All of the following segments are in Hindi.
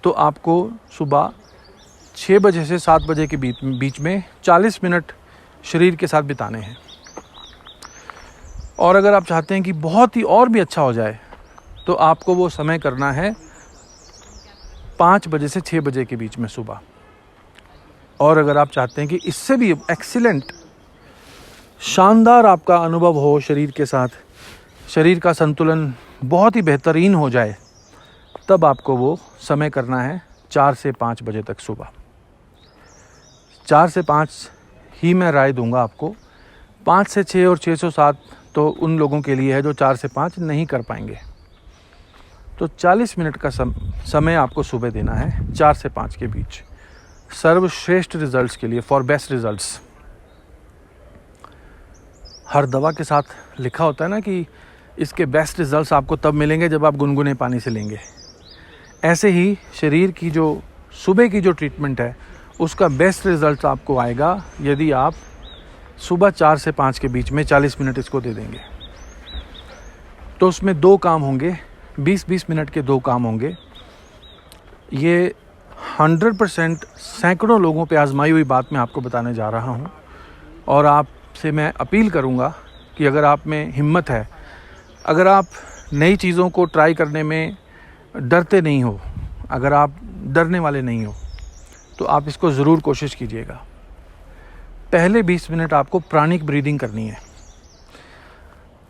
तो आपको सुबह 6 बजे से 7 बजे के बीच में 40 मिनट शरीर के साथ बिताने हैं। और अगर आप चाहते हैं कि बहुत ही और भी अच्छा हो जाए तो आपको वो समय करना है 5 बजे से 6 बजे के बीच में सुबह। और अगर आप चाहते हैं कि इससे भी एक्सीलेंट शानदार आपका अनुभव हो शरीर के साथ, शरीर का संतुलन बहुत ही बेहतरीन हो जाए, तब आपको वो समय करना है 4 से 5 बजे तक सुबह। 4 से 5 ही मैं राय दूंगा आपको। 5 से 6 और 6 से 7 तो उन लोगों के लिए है जो 4 से 5 नहीं कर पाएंगे। तो 40 मिनट का समय आपको सुबह देना है 4 से 5 के बीच, सर्वश्रेष्ठ रिजल्ट्स के लिए, फॉर बेस्ट रिजल्ट्स। हर दवा के साथ लिखा होता है ना कि इसके बेस्ट रिजल्ट्स आपको तब मिलेंगे जब आप गुनगुने पानी से लेंगे। ऐसे ही शरीर की जो सुबह की जो ट्रीटमेंट है उसका बेस्ट रिजल्ट आपको आएगा यदि आप सुबह 4 से 5 के बीच में 40 मिनट इसको दे देंगे। तो उसमें 2 काम होंगे, 20-20 मिनट के 2 काम होंगे। ये 100% सैकड़ों लोगों पे आजमाई हुई बात मैं आपको बताने जा रहा हूँ। और आपसे मैं अपील करूँगा कि अगर आप में हिम्मत है, अगर आप नई चीज़ों को ट्राई करने में डरते नहीं हो, अगर आप डरने वाले नहीं हो, तो आप इसको ज़रूर कोशिश कीजिएगा। पहले 20 मिनट आपको प्राणिक ब्रीदिंग करनी है।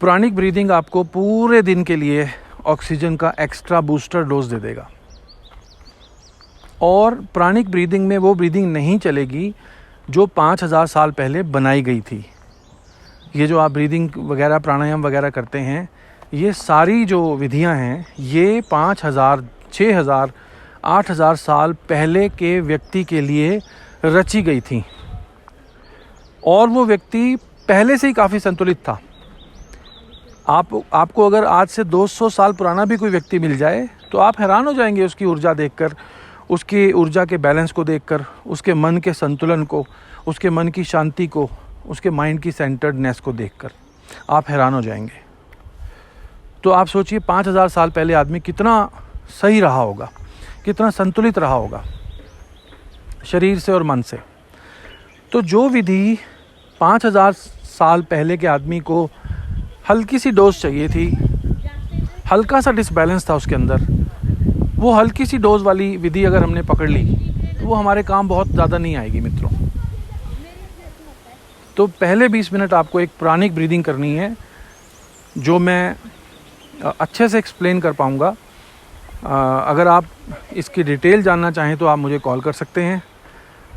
प्राणिक ब्रीदिंग आपको पूरे दिन के लिए ऑक्सीजन का एक्स्ट्रा बूस्टर डोज दे देगा। और प्राणिक ब्रीदिंग में वो ब्रीदिंग नहीं चलेगी जो 5000 साल पहले बनाई गई थी। ये जो आप ब्रीदिंग वगैरह प्राणायाम वगैरह करते हैं, ये सारी जो विधियां हैं ये 5000, 6000, 8000 साल पहले के व्यक्ति के लिए रची गई थी। और वो व्यक्ति पहले से ही काफ़ी संतुलित था। आपको अगर आज से 200 साल पुराना भी कोई व्यक्ति मिल जाए तो आप हैरान हो जाएंगे उसकी ऊर्जा देखकर, उसकी ऊर्जा के बैलेंस को देखकर, उसके मन के संतुलन को, उसके मन की शांति को, उसके माइंड की सेंटर्डनेस को देखकर आप हैरान हो जाएंगे। तो आप सोचिए 5000 साल पहले आदमी कितना सही रहा होगा, कितना संतुलित रहा होगा शरीर से और मन से। तो जो विधि 5000 साल पहले के आदमी को हल्की सी डोज चाहिए थी, हल्का सा डिसबैलेंस था उसके अंदर, वो हल्की सी डोज वाली विधि अगर हमने पकड़ ली तो वो हमारे काम बहुत ज़्यादा नहीं आएगी मित्रों। तो पहले 20 मिनट आपको एक प्राणिक ब्रीदिंग करनी है जो मैं अच्छे से एक्सप्लेन कर पाऊँगा। अगर आप इसकी डिटेल जानना चाहें तो आप मुझे कॉल कर सकते हैं।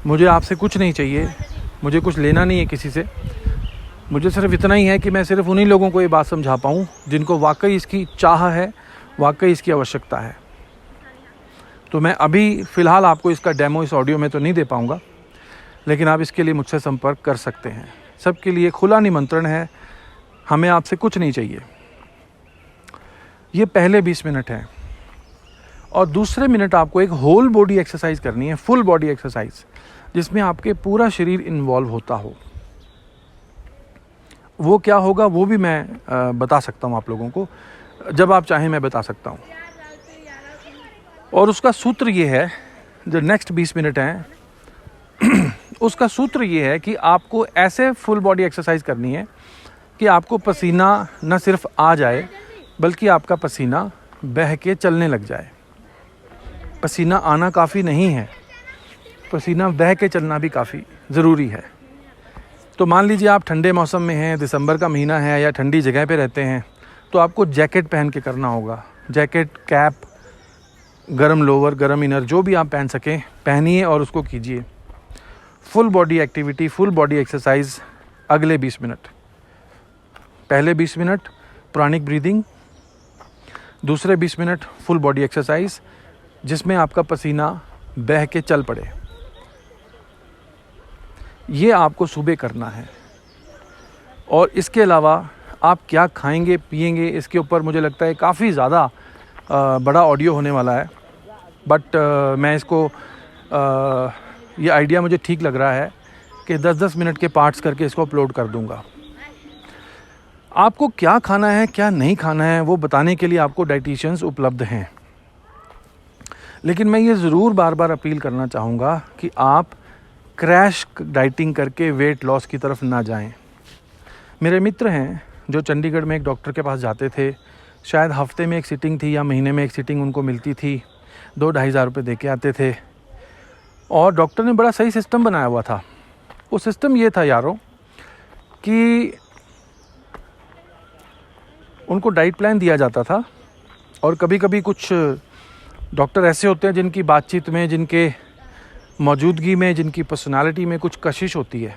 मुझे आपसे कुछ नहीं चाहिए, मुझे कुछ लेना नहीं है किसी से। मुझे सिर्फ इतना ही है कि मैं सिर्फ उन्हीं लोगों को ये बात समझा पाऊँ जिनको वाकई इसकी चाह है, वाकई इसकी आवश्यकता है। तो मैं अभी फ़िलहाल आपको इसका डेमो इस ऑडियो में तो नहीं दे पाऊँगा, लेकिन आप इसके लिए मुझसे संपर्क कर सकते हैं। सबके लिए खुला निमंत्रण है, हमें आपसे कुछ नहीं चाहिए। ये पहले 20 मिनट हैं। और दूसरे मिनट आपको एक होल बॉडी एक्सरसाइज करनी है, फुल बॉडी एक्सरसाइज, जिसमें आपके पूरा शरीर इन्वॉल्व होता हो। वो क्या होगा वो भी मैं बता सकता हूँ आप लोगों को, जब आप चाहें मैं बता सकता हूँ। और उसका सूत्र ये है, जो नेक्स्ट 20 मिनट हैं उसका सूत्र ये है कि आपको ऐसे फुल बॉडी एक्सरसाइज करनी है कि आपको पसीना न सिर्फ आ जाए बल्कि आपका पसीना बह के चलने लग जाए। पसीना आना काफ़ी नहीं है, पसीना बह के चलना भी काफ़ी ज़रूरी है। तो मान लीजिए आप ठंडे मौसम में हैं, दिसंबर का महीना है या ठंडी जगह पे रहते हैं, तो आपको जैकेट पहन के करना होगा। जैकेट, कैप, गरम लोवर, गरम इनर, जो भी आप पहन सकें पहनिए और उसको कीजिए। Full body activity, full body exercise अगले 20 मिनट। पहले 20 मिनट प्राणिक ब्रीदिंग, दूसरे 20 मिनट फुल बॉडी एक्सरसाइज जिसमें आपका पसीना बह के चल पड़े। ये आपको सुबह करना है। और इसके अलावा आप क्या खाएंगे पिएंगे, इसके ऊपर मुझे लगता है काफ़ी ज़्यादा बड़ा ऑडियो होने वाला है। बट मैं इसको ये आइडिया मुझे ठीक लग रहा है कि 10-10 मिनट के पार्ट्स करके इसको अपलोड कर दूंगा। आपको क्या खाना है क्या नहीं खाना है वो बताने के लिए आपको डाइटिशियंस उपलब्ध हैं। लेकिन मैं ये ज़रूर बार बार अपील करना चाहूँगा कि आप क्रैश डाइटिंग करके वेट लॉस की तरफ ना जाएं। मेरे मित्र हैं जो चंडीगढ़ में एक डॉक्टर के पास जाते थे, शायद हफ्ते में एक सिटिंग थी या महीने में एक सिटिंग उनको मिलती थी, 2-2.5 हज़ार रुपये दे के आते थे और डॉक्टर ने बड़ा सही सिस्टम बनाया हुआ था। वो सिस्टम ये था यारों कि उनको डाइट प्लान दिया जाता था और कभी कभी कुछ डॉक्टर ऐसे होते हैं जिनकी बातचीत में, जिनके मौजूदगी में, जिनकी पर्सनालिटी में कुछ कशिश होती है,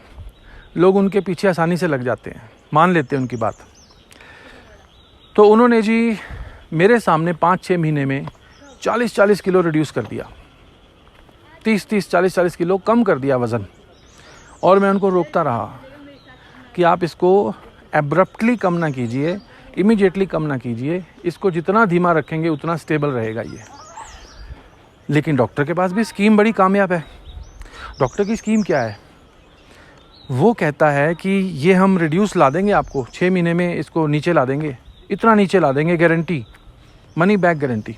लोग उनके पीछे आसानी से लग जाते हैं, मान लेते हैं उनकी बात। तो उन्होंने जी मेरे सामने 5-6 महीने में 40-40 किलो रिड्यूस कर दिया, 30-30, 40-40 किलो कम कर दिया वज़न। और मैं उनको रोकता रहा कि आप इसको एब्रप्टली कम ना कीजिए, इमीडिएटली कम ना कीजिए, इसको जितना धीमा रखेंगे उतना स्टेबल रहेगा ये। लेकिन डॉक्टर के पास भी स्कीम बड़ी कामयाब है। डॉक्टर की स्कीम क्या है? वो कहता है कि ये हम रिड्यूस ला देंगे आपको, 6 महीने में इसको नीचे ला देंगे, इतना नीचे ला देंगे, गारंटी, मनी बैक गारंटी।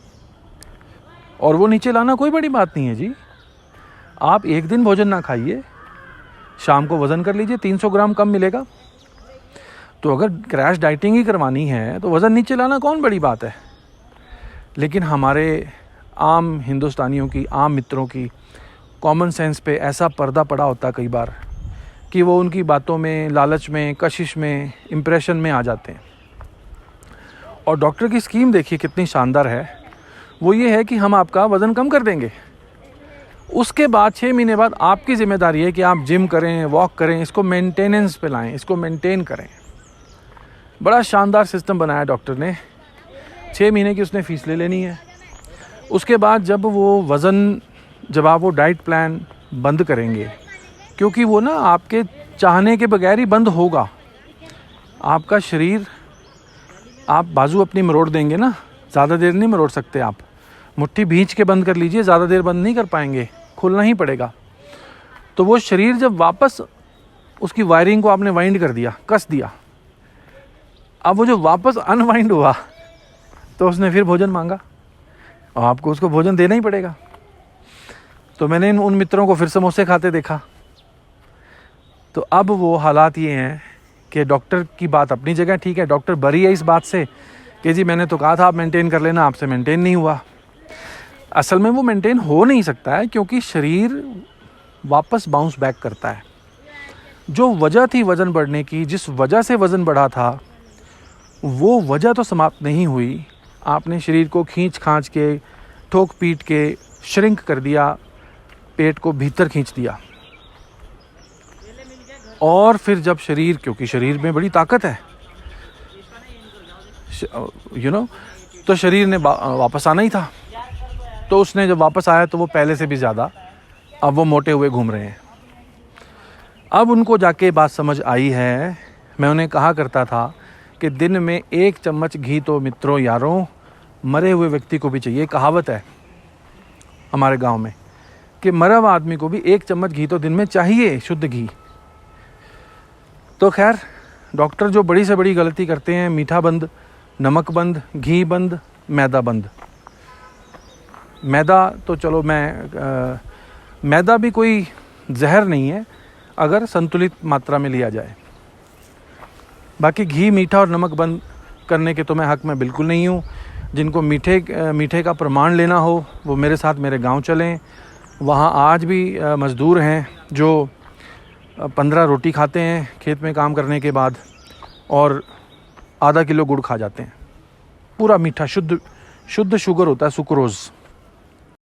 और वो नीचे लाना कोई बड़ी बात नहीं है जी। आप एक दिन भोजन ना खाइए, शाम को वज़न कर लीजिए, 300 ग्राम कम मिलेगा। तो अगर क्रैश डाइटिंग ही करवानी है तो वज़न नीचे लाना कौन बड़ी बात है। लेकिन हमारे आम हिंदुस्तानियों की, आम मित्रों की कॉमन सेंस पे ऐसा पर्दा पड़ा होता है कई बार कि वो उनकी बातों में, लालच में, कशिश में, इम्प्रेशन में आ जाते हैं। और डॉक्टर की स्कीम देखिए कितनी शानदार है। वो ये है कि हम आपका वज़न कम कर देंगे, उसके बाद 6 महीने बाद आपकी ज़िम्मेदारी है कि आप जिम करें, वॉक करें, इसको मेंटेनेंस पे लाएं, इसको मेंटेन करें। बड़ा शानदार सिस्टम बनाया डॉक्टर ने। 6 महीने की उसने फ़ीस ले लेनी है। उसके बाद जब आप वो डाइट प्लान बंद करेंगे, क्योंकि वो ना आपके चाहने के बगैर ही बंद होगा। आपका शरीर, आप बाजू अपनी मरोड़ देंगे ना, ज़्यादा देर नहीं मरोड़ सकते आप, मुट्ठी भींच के बंद कर लीजिए, ज़्यादा देर बंद नहीं कर पाएंगे, खुलना ही पड़ेगा। तो वो शरीर जब वापस, उसकी वायरिंग को आपने वाइंड कर दिया, कस दिया, अब वो जो वापस अनवाइंड हुआ तो उसने फिर भोजन मांगा और आपको उसको भोजन देना ही पड़ेगा। तो मैंने उन मित्रों को फिर समोसे खाते देखा। तो अब वो हालात ये हैं कि डॉक्टर की बात अपनी जगह ठीक है, डॉक्टर बरी है इस बात से कि जी मैंने तो कहा था आप मेंटेन कर लेना, आपसे मेंटेन नहीं हुआ। असल में वो मेंटेन हो नहीं सकता है क्योंकि शरीर वापस बाउंस बैक करता है। जो वजह थी वज़न बढ़ने की, जिस वजह से वज़न बढ़ा था, वो वजह तो समाप्त नहीं हुई। आपने शरीर को खींच खांच के, ठोक पीट के श्रिंक कर दिया, पेट को भीतर खींच दिया। और फिर जब शरीर, क्योंकि शरीर में बड़ी ताकत है तो शरीर ने वापस आना ही था। तो उसने जब वापस आया तो वो पहले से भी ज़्यादा, अब वो मोटे हुए घूम रहे हैं। अब उनको जाके बात समझ आई है। मैं उन्हें कहा करता था कि दिन में 1 चम्मच घी तो मित्रों, यारों, मरे हुए व्यक्ति को भी चाहिए। कहावत है हमारे गांव में कि मरा हुआ आदमी को भी 1 चम्मच घी तो दिन में चाहिए, शुद्ध घी। तो खैर, डॉक्टर जो बड़ी से बड़ी गलती करते हैं, मीठा बंद, नमक बंद, घी बंद, मैदा बंद। मैदा तो चलो मैदा भी कोई जहर नहीं है अगर संतुलित मात्रा में लिया जाए। बाकी घी, मीठा और नमक बंद करने के तो मैं हक में बिल्कुल नहीं हूँ। जिनको मीठे का प्रमाण लेना हो वो मेरे साथ मेरे गांव चलें। वहाँ आज भी मज़दूर हैं जो 15 रोटी खाते हैं खेत में काम करने के बाद और आधा किलो गुड़ खा जाते हैं। पूरा मीठा, शुद्ध शुगर होता है, सुक्रोज़।